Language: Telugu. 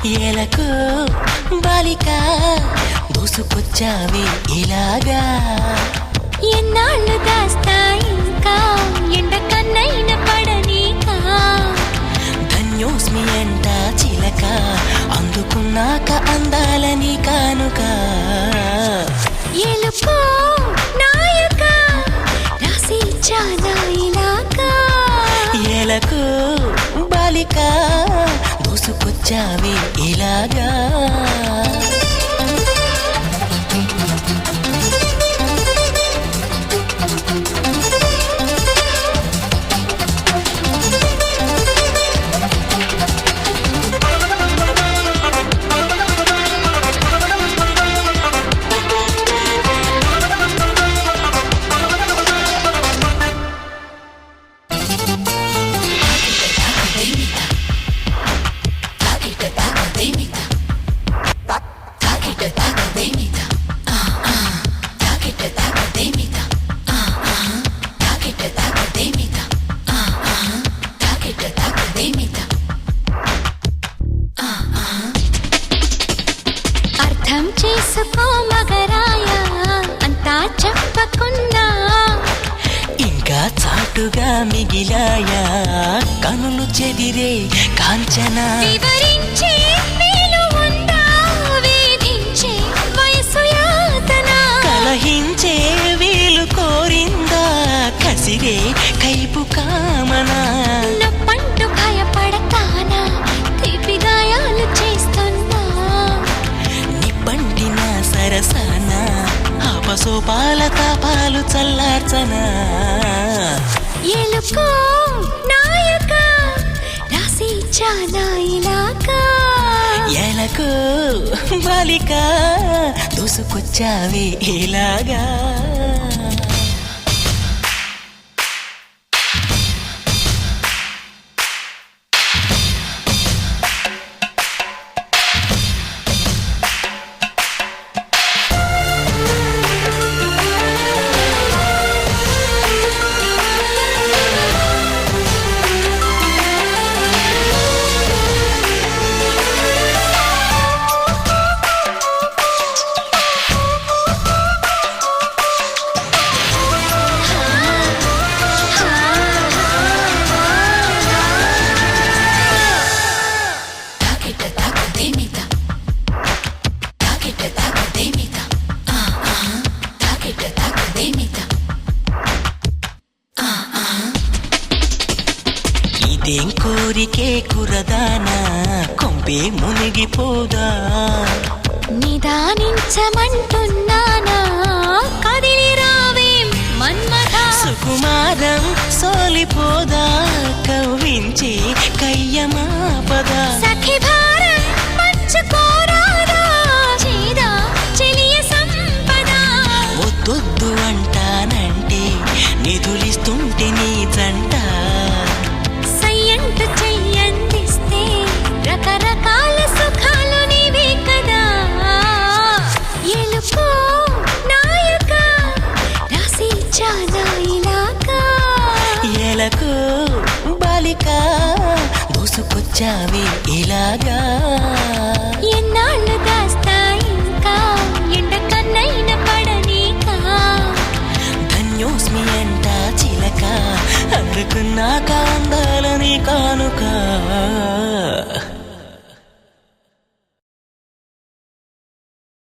ఎలకు బాలిక దూసుకొచ్చావే ఇలాగా ఎన్నాళ్ళు దాస్తా ఇంకా ఎండ కన్నైన పడనీకా ధన్యోస్మి అంట చిలక అందుకున్నాక అందాలని కానుక ఎలుకో నాయక రాసి చాలా ఇలాగా ఎలకు బాలిక దూసుకొచ్చావే ఇలాగా అర్థం చేసుకో మగరాయ అంతా చెప్పకున్నా ఇంకా చాటుగా మిగిలాయా కనులు చెదిరే కాంచనా వివరించే వీలు ఉందా వేధించే వయసు యాతన కలహించే వీలు కోరిందా కసిరే కైపు కామనా నొప్పంటూ భయపడతానా తీపి గాయాలు చేస్తున్నా నిప్పంటిన సరసన ఆపసోపాల తాపాలు చల్లార్చనా ఎలుకో నాయక రాసి చాలా ఇలాగా ఎలకు బాలిక దూసుకొచ్చావే ఇలాగా ఇదేం కోరికే కురదానా కొంపే మునిగిపోదా నిదానించమంటున్నానా కదిలి రావేం మన్మథ సుకుమారం సోలిపోదా కవ్వించి కయ్యమాపదా సఖి భారం పంచుకోరాదా చేదా చెలియ సంపద వద్దొద్దు అంటానంటే నిధులిస్తుంటే నీ జంట సయ్యంటు చెయ్యందిస్తే రకరకాల సుఖాలు నీవే కదా ఎలుకో నాయక రాసి చాలా ఇలాగా ఎలకు బాలిక దూసుకొచ్చావే ఇలాగా ఎన్నాళ్ళు